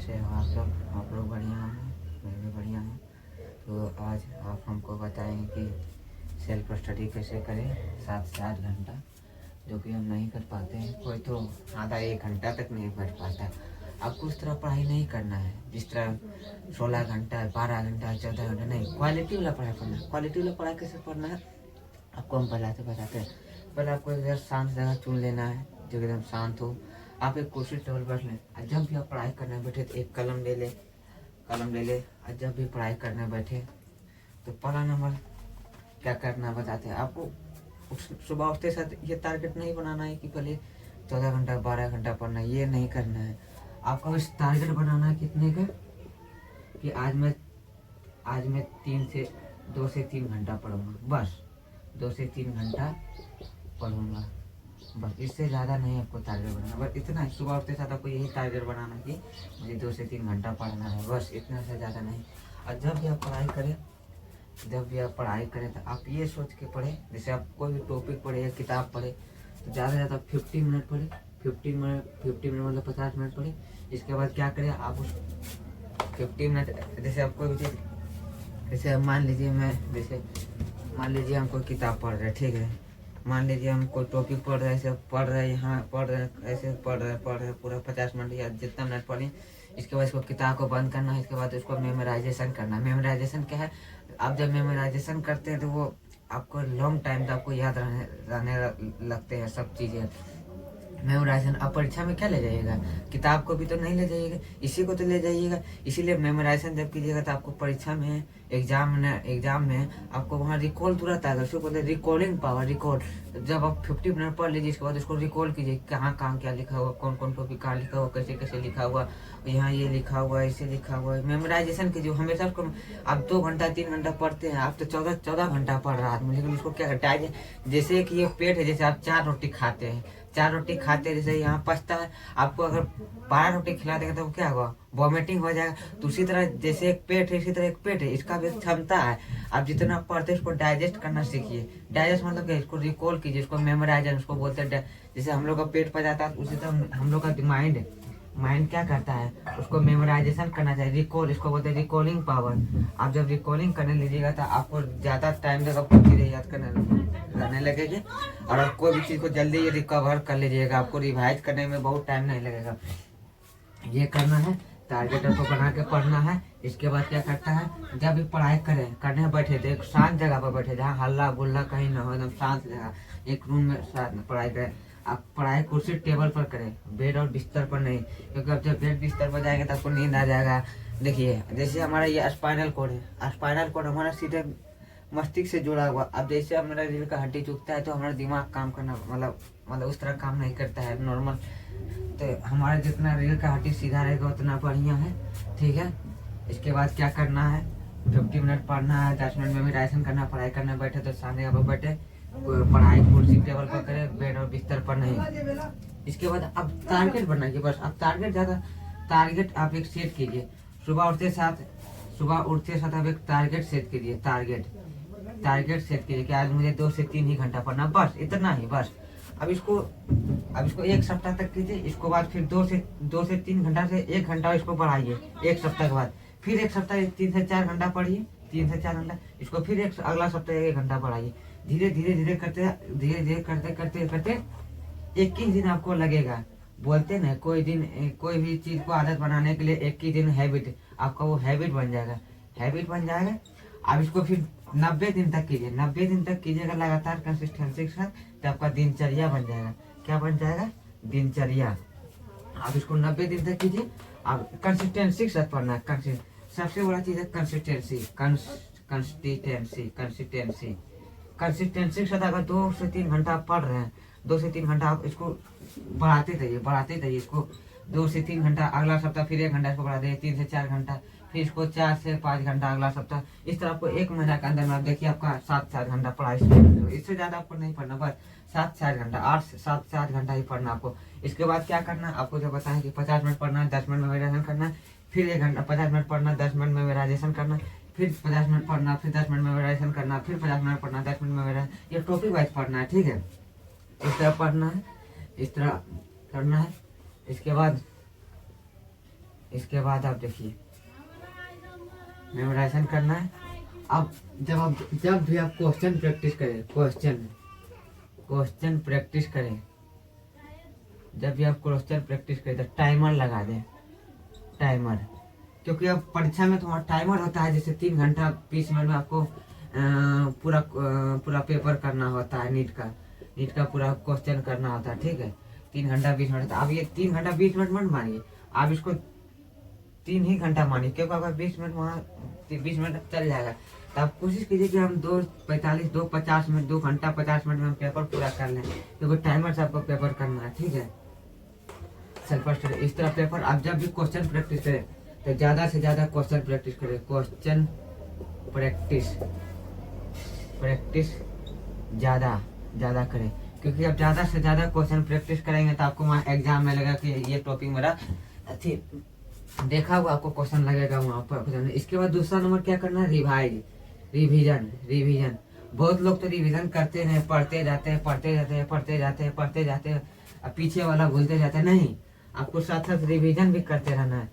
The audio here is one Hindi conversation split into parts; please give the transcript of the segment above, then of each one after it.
कैसे हो आप लोग? आप लोग बढ़िया हैं, मैं भी बढ़िया हूँ। तो आज आप हमको बताएंगे कि सेल्फ स्टडी कैसे करें 7 से 8 घंटा, जो कि हम नहीं कर पाते हैं। कोई तो आधा 1 घंटा तक नहीं पढ़ पाता। आपको उस तरह पढ़ाई नहीं करना है जिस तरह 16 घंटा, 12 घंटा, 14 घंटा नहीं। क्वालिटी वाला पढ़ाई पढ़ना है। क्वालिटी वाला पढ़ाई कैसे पढ़ना है आपको हम बताते हैं। पहले आपको एक शांत जगह चुन लेना है जो एकदम शांत हो। आप एक कुर्सी टेबल बैठ लें और जब भी आप पढ़ाई करने बैठे तो एक कलम ले ले और जब भी पढ़ाई करने बैठे तो पहला नंबर क्या करना बताते हैं आपको। सुबह उठते साथ ये टारगेट नहीं बनाना है कि पहले 14 घंटा 12 घंटा पढ़ना है, ये नहीं करना है। आपको इस टारगेट बनाना है कितने का, कि आज मैं 2 से 3 घंटा पढ़ूंगा, बस 2 से 3 घंटा पढ़ूंगा, बस। इससे ज़्यादा नहीं आपको टारगेट बनाना, बस इतना ही। सुबह उठते साथ आपको यही टारगेट बनाना कि मुझे 2 से 3 घंटा पढ़ना है, बस इतना से ज़्यादा नहीं। और जब भी आप पढ़ाई करें तो आप ये सोच के पढ़ें, जैसे आप कोई भी टॉपिक पढ़े या किताब पढ़े तो ज़्यादा से ज़्यादा 15 मिनट पढ़े। 15 मिनट मतलब 50 मिनट पढ़े। इसके बाद क्या करें आप उस 15 मिनट, जैसे आप कोई भी चीज़, जैसे मान लीजिए हम कोई किताब पढ़ रहे हैं, ठीक है। मान लीजिए हम कोई टॉपिक पढ़ रहे हैं, ऐसे पढ़ रहे हैं, ऐसे पढ़ रहे हैं पूरा 50 मिनट या जितना मिनट पढ़ें। इसके बाद इसको किताब को बंद करना है। इसके बाद उसको मेमोराइजेशन करना है। मेमोराइजेशन क्या है, आप जब मेमोराइजेशन करते हैं तो वो आपको लॉन्ग टाइम तक आपको याद रहने लगते हैं सब चीज़ें। मेमोराइजेशन आप परीक्षा में क्या ले जाइएगा, किताब को भी तो नहीं ले जाइएगा, इसी को तो ले जाइएगा। इसीलिए मेमोराइजेशन जब कीजिएगा तो आपको परीक्षा में, एग्जाम में आपको वहाँ रिकॉल तुरंत आएगा। उसको बोलते हैं रिकॉलिंग पावर, रिकॉल। जब आप 50 मिनट पढ़ लीजिए, इसके बाद उसको रिकॉल कीजिए, कहाँ क्या लिखा हुआ, कौन कौन टॉपिक कहाँ लिखा हुआ, कैसे लिखा हुआ, यहाँ ये लिखा हुआ, ऐसे लिखा हुआ है। मेमोराइजेशन कीजिए हमेशा। उसको आप 2 घंटा 3 घंटा पढ़ते हैं, आप तो 14 घंटा पढ़ रहा आदमी, लेकिन उसको क्या करता है, जैसे कि ये पेट है, जैसे आप 4 रोटी खाते हैं, 4 रोटी खाते जैसे यहाँ पचता है, आपको अगर 12 रोटी खिला देगा तो क्या होगा, वॉमिटिंग हो जाएगा। तो उसी तरह जैसे एक पेट है, इसी तरह एक पेट है, इसका भी क्षमता है। आप जितना पढ़ते हैं उसको डाइजेस्ट करना सीखिए। डाइजेस्ट मतलब क्या, इसको रिकॉल कीजिए, इसको मेमोराइज, उसको बोलते हैं। जैसे हम लोग का पेट पर जाता है उसी तरह हम लोग का माइंड क्या करता है, उसको मेमोराइजेशन करना चाहिए, रिकॉल, इसको बोलते हैं रिकॉलिंग पावर। आप जब रिकॉलिंग करने लीजिएगा तो आपको ज़्यादा टाइम तक आपको चीज़ें याद रहने लगेगी, और आप कोई भी चीज़ को जल्दी रिकवर कर लीजिएगा। आपको रिवाइज करने में बहुत टाइम नहीं लगेगा। ये करना है, टारगेट को बना के पढ़ना है। इसके बाद क्या करता है, जब भी पढ़ाई करने बैठे तो एक शांत जगह पर बैठे, जहाँ हल्ला गुल्ला कहीं ना हो, एकदम शांत जगह, एक रूम में साथ पढ़ाई करें। आप पढ़ाई कुर्सी टेबल पर करें, बेड और बिस्तर पर नहीं, क्योंकि आप जब बेड बिस्तर पर जाएंगे तो आपको नींद आ जाएगा। देखिए जैसे हमारा ये स्पाइनल कोड है, स्पाइनल कोड हमारा सीधे मस्तिष्क से जुड़ा हुआ। अब जैसे हमारा रीढ़ का हड्डी चुकता है तो हमारा दिमाग काम करना मतलब उस तरह काम नहीं करता है नॉर्मल। तो हमारा जितना रीढ़ का हड्डी सीधा रहेगा उतना बढ़िया है, ठीक है। इसके बाद क्या करना है, 50 मिनट पढ़ना है, 10 मिनट मेमोराइजेशन करना। पढ़ाई करने बैठे तो शांत जगह पर बैठे, पढ़ाई कुर्सी टेबल पर करे, बेड और बिस्तर पर नहीं। इसके बाद अब टारगेट बनाइए, बस। अब टारगेट आप एक सेट कीजिए। सुबह उठते साथ आप एक टारगेट सेट कीजिए। टारगेट सेट कीजिए कि आज मुझे 2 से 3 ही घंटा पढ़ना, बस इतना ही, बस। अब इसको 1 सप्ताह तक कीजिए। इसको बाद फिर 2 से 3 घंटा से 1 घंटा इसको बढ़ाइए 1 सप्ताह के बाद। फिर 1 सप्ताह 3 से 4 घंटा पढ़िए, 3 से 4 घंटा। इसको फिर अगला सप्ताह 1 घंटा बढ़ाइए। धीरे धीरे करते 21 दिन आपको लगेगा। बोलते ना, कोई भी चीज को आदत बनाने के लिए 21 दिन हैबिट, आपका वो हैबिट बन जाएगा। आप इसको फिर 90 दिन तक कीजिए। 90 दिन तक कीजिएगा लगातार कंसिस्टेंसी के साथ, तो आपका दिनचर्या बन जाएगा। क्या बन जाएगा, दिनचर्या। आप इसको 90 दिन तक कीजिए। आप कंसिस्टेंसी के साथ पढ़ना है। सबसे बड़ा चीज है कंसिस्टेंसी के साथ अगर 2 से 3 घंटा आप पढ़ रहे हैं, 2 से 3 घंटा आप इसको बढ़ाते जाइए इसको 2 से 3 घंटा। अगला सप्ताह फिर 1 घंटा इसको बढ़ा दें, 3 से 4 घंटा। फिर इसको 4 से 5 घंटा अगला सप्ताह। इस तरह आपको 1 महीना के अंदर में आप देखिए आपका 7 से 8 घंटा पढ़ाई, इससे ज्यादा आपको नहीं पढ़ना, बस 7 से 8 घंटा, 7 से 8 घंटा ही पढ़ना आपको। इसके बाद क्या करना, आपको जो बताएं कि 50 मिनट पढ़ना है, 10 मिनट मेमोराइजेशन करना, फिर 1 घंटा 50 मिनट पढ़ना, 10 मिनट मेमोराइजेशन करना, फिर 50 मिनट पढ़ना, फिर 10 मिनट मेमोराइजेशन करना, फिर 50 मिनट पढ़ना, 10 मिनट मेमोराइजेशन। ये टॉपिक वाइज पढ़ना है, ठीक है। इस तरह पढ़ना है, इस तरह करना है। इसके बाद इसके बाद आप देखिए मेमोराइजेशन करना है। अब जब भी आप क्वेश्चन प्रैक्टिस करें, क्वेश्चन प्रैक्टिस करें, जब भी आप क्वेश्चन प्रैक्टिस करें तो टाइमर लगा दें, टाइमर। क्योंकि अब परीक्षा में तुम्हारा टाइमर होता है, जैसे 3 घंटा 20 मिनट में आपको पूरा पेपर करना होता है, नीट का पूरा क्वेश्चन करना होता है, ठीक है। 3 घंटा 20 मिनट, अब ये 3 घंटा 20 मिनट मत मानिए, आप इसको 3 ही घंटा मानिए, क्योंकि अगर 20 मिनट वहाँ 20 मिनट चल जाएगा। तो आप कोशिश कीजिए कि हम 2:45 2:50 मिनट 2 घंटा 50 मिनट में हम पेपर पूरा कर लें, क्योंकि टाइमर से आपको पेपर करना है, ठीक है। सेल्फ स्टडी इस तरह पेपर आप जब भी क्वेश्चन प्रैक्टिस करें तो ज़्यादा से ज़्यादा क्वेश्चन प्रैक्टिस करें, क्वेश्चन प्रैक्टिस ज़्यादा करें। क्योंकि आप ज़्यादा से ज़्यादा क्वेश्चन प्रैक्टिस करेंगे तो आपको वहाँ एग्जाम में लगेगा कि ये टॉपिक मेरा देखा हुआ आपको क्वेश्चन लगेगा वहाँ पर। इसके बाद दूसरा नंबर क्या करना है, रिवीजन। बहुत लोग तो रिवीजन करते हैं, पढ़ते जाते हैं, अब पीछे वाला भूलते जाते हैं। नहीं, आपको साथ साथ रिवीजन भी करते रहना है,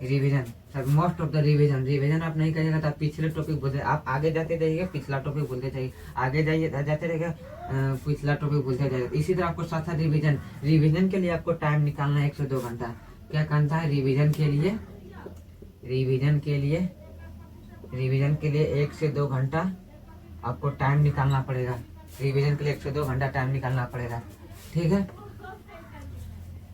revision sir, most of the revision आप नहीं करिएगा तो आप पिछले टॉपिक भूलते, आप आगे जाते जाइएगा पिछला टॉपिक भूलते जाइए, आगे जाते रहेगा पिछला टॉपिक भूलते जाइएगा। इसी तरह आपको साथ साथ रिवीजन के लिए आपको टाइम निकालना है 1 से 2 घंटा। क्या करना है रिवीजन के लिए 1 से 2 घंटा आपको टाइम निकालना पड़ेगा, रिवीजन के लिए 1 से 2 घंटा टाइम निकालना पड़ेगा, ठीक है।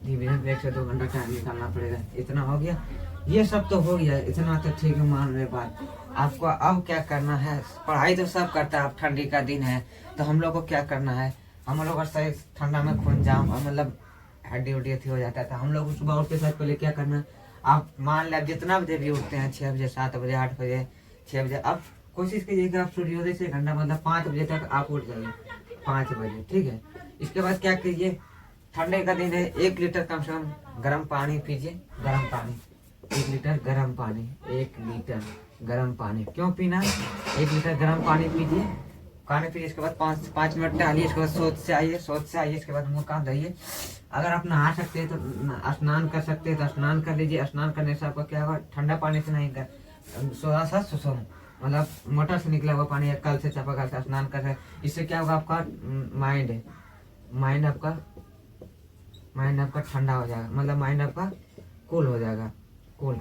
रिवीजन के लिए 1 से 2 घंटा टाइम निकालना पड़ेगा। इतना हो गया, ये सब तो हो गया, इतना तो ठीक है, मान रहे बात। आपको अब क्या करना है, पढ़ाई तो सब करता है, अब ठंडी का दिन है तो हम लोग को क्या करना है, हम लोग का सही ठंडा में खून जाम मतलब हड्डी उड्डी हो जाता था। हम लोग सुबह उठते साथ पहले क्या करना, आप मान लें जितना बजे भी उठते हैं, 6 बजे 7 बजे 8 बजे 6 बजे, अब कोशिश कीजिएगा आप सूर्योदय से घंटा मतलब 5 बजे तक आप उठ जाइए, 5 बजे, ठीक है। इसके बाद क्या कीजिए, ठंडे का दिन है, 1 लीटर कम से कम गर्म पानी पीजिए, 1 लीटर गर्म पानी क्यों पीना, 1 लीटर गर्म पानी पीजिए, इसके बाद 5 मिनट टहलिए, इसके बाद शौच से आइए, इसके बाद मुँह कान धोइए। अगर आप नहा सकते हैं तो स्नान कर सकते हैं तो स्नान कर लीजिए। स्नान करने से आपका क्या होगा, ठंडा पानी से नहीं, थोड़ा सा सुसुम मतलब मोटर से निकला हुआ पानी, कल से चापाकल से स्नान कर सकते। इससे क्या होगा, आपका माइंड आपका ठंडा हो जाएगा, मतलब माइंड आपका कूल हो जाएगा,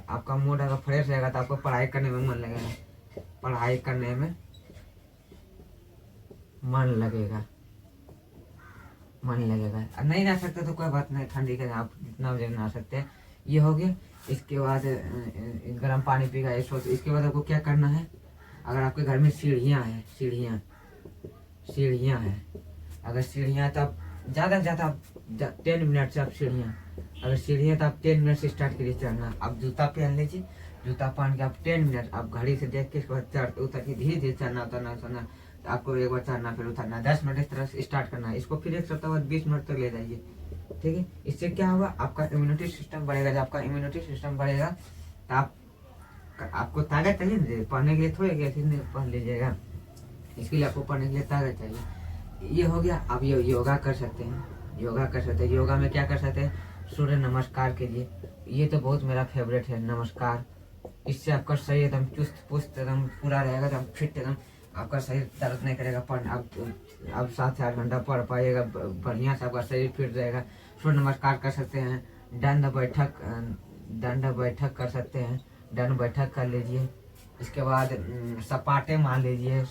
आपका मूड अगर फ्रेश रहेगा तो आपको पढ़ाई करने में मन लगेगा, मन लगेगा। नहीं रह सकते तो कोई बात नहीं, ठंडी के आप जितना बजे नहा सकते हैं, ये हो गया। इसके बाद गर्म पानी पीगा, इसके बाद आपको क्या करना है, अगर आपके घर में सीढ़ियाँ हैं, अगर सीढ़ियाँ तो आप ज़्यादा से ज़्यादा 10 मिनट से आप अगर सीढ़ियाँ तो आप 10 मिनट से स्टार्ट करिए चढ़ना। आप जूता पहन लीजिए, जूता पहन के आप 10 मिनट आप घड़ी से देख के इसके बाद उतर के धीरे धीरे चढ़ना, तो आपको एक बार चढ़ना फिर उतरना, 10 मिनट इस तरह से स्टार्ट करना है। इसको फिर एक सप्ताह बाद 20 मिनट तक ले जाइए, ठीक है। इससे क्या होगा, आपका इम्यूनिटी सिस्टम बढ़ेगा। जब आपका इम्यूनिटी सिस्टम बढ़ेगा तो आपको ताकत चाहिए, पढ़ने के लिए थोड़े पढ़ लीजिएगा, इसके लिए आपको पढ़ने के लिए ताकत चाहिए। ये हो गया। आप योगा कर सकते हैं, योगा में क्या कर सकते हैं, सूर्य नमस्कार कीजिए, ये तो बहुत मेरा फेवरेट है नमस्कार। इससे आपका शरीर एकदम चुस्त पुस्त एकदम पूरा रहेगा, एकदम फिट, एकदम आपका शरीर दर्द नहीं करेगा। आप 7 से 8 घंटा पढ़ पाइएगा बढ़िया से, आपका शरीर फिट रहेगा। सूर्य नमस्कार कर सकते हैं, दंड बैठक कर सकते हैं, दंड बैठक कर लीजिए। इसके बाद सपाटे मान लीजिए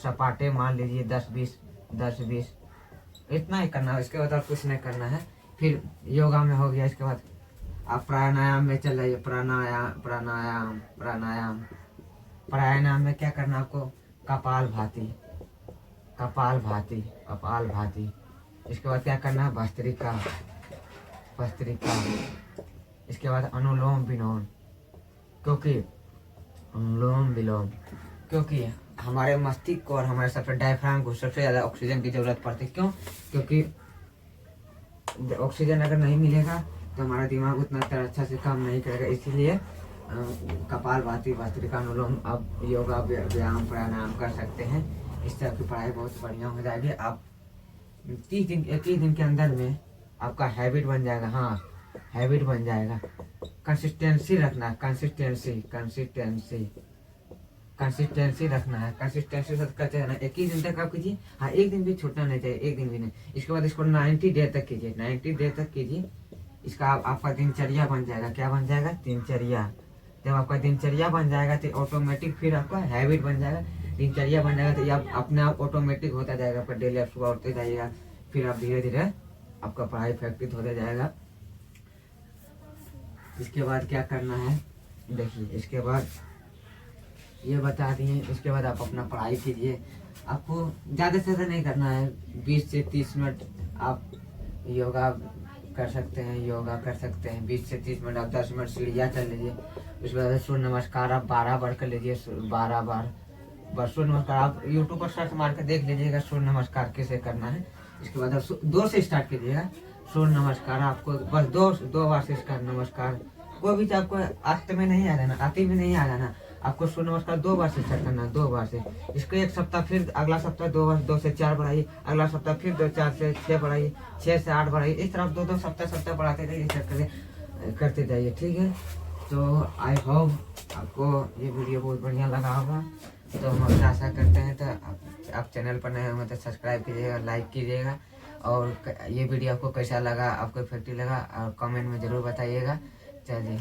10-20 इतना ही करना है। इसके बाद और कुछ नहीं करना है। फिर योगा में हो गया, इसके बाद आप प्राणायाम में चल जाइए। प्राणायाम में क्या करना, आपको कपाल भाती। इसके बाद क्या करना है, भस्त्रिका। इसके बाद अनुलोम विलोम, क्योंकि हमारे मस्तिष्क को और हमारे सबसे डायफ्राम को सबसे ज़्यादा ऑक्सीजन की जरूरत पड़ती है। क्यों? क्योंकि ऑक्सीजन अगर नहीं मिलेगा तो हमारा दिमाग उतना अच्छा से काम नहीं करेगा। इसीलिए कपाल भाती, भस्त्रिका, अनुलोम आप योगा व्यायाम प्राणायाम कर सकते हैं। इससे आपकी पढ़ाई बहुत बढ़िया हो जाएगी। आप 30 दिन 21 दिन के अंदर में आपका हैबिट बन जाएगा। हाँ, हैबिट बन जाएगा। कंसिस्टेंसी रखना, कंसिस्टेंसी कंसिस्टेंसी कंसिस्टेंसी रखना है। कंसिस्टेंसी से करते रहना, एक ही दिन तक आप कीजिए। हाँ, एक दिन भी छूटना नहीं चाहिए, एक दिन भी नहीं। इसके बाद इसको 90 डे तक कीजिए, 90 डे तक कीजिए। इसका आपका दिनचर्या बन जाएगा। क्या बन जाएगा? दिनचर्या। जब आपका दिनचर्या बन जाएगा तो ऑटोमेटिक फिर आपका हैबिट बन जाएगा। दिनचर्या बन जाएगा तो ये अपने आप ऑटोमेटिक होता जाएगा। आपका डेली आप सुबह उठते जाइएगा, फिर आप धीरे धीरे आपका पढ़ाई इफेक्टिव होता जाएगा। इसके बाद क्या करना है देखिए, इसके बाद ये बता दिए। इसके बाद आप अपना पढ़ाई कीजिए। आपको ज़्यादा से ज़्यादा नहीं करना है, 20 से 30 मिनट आप योगा कर सकते हैं, योगा कर सकते हैं 20 से 30 मिनट। आप 10 मिनट सीढ़ियाँ चल लीजिए। उसके बाद सूर्य नमस्कार आप 12 बार कर लीजिए, 12 बार। बस सूर्य नमस्कार आप यूट्यूब पर सर्च मार कर देख लीजिएगा सूर्य नमस्कार कैसे करना है। इसके बाद आप 2 से स्टार्ट कीजिएगा सूर्य नमस्कार। आपको बस दो बार से स्टार्ट नमस्कार। कोई भी आपको आते में नहीं आ जाना, आते में नहीं आ जाना। आपको सूर्य नमस्कार 2 बार से स्टार्ट करना है, 2 बार से। इसको एक सप्ताह, फिर अगला सप्ताह 2 बार, 2 से 4 बढ़ाइए। अगला सप्ताह फिर 4 से 6 बढ़ाइए, 6 से 8 बढ़ाइए। इस तरह 2 सप्ताह बढ़ाते जाइए, करते जाइए। ठीक है, तो आई होप आपको ये वीडियो बहुत बढ़िया लगा होगा। तो हम आपसे आशा करते हैं। तो आप चैनल पर नए होंगे तो सब्सक्राइब कीजिएगा, लाइक कीजिएगा। और ये वीडियो आपको कैसा लगा, आपको इफेक्टिव लगा, और कमेंट में ज़रूर बताइएगा। चलिए।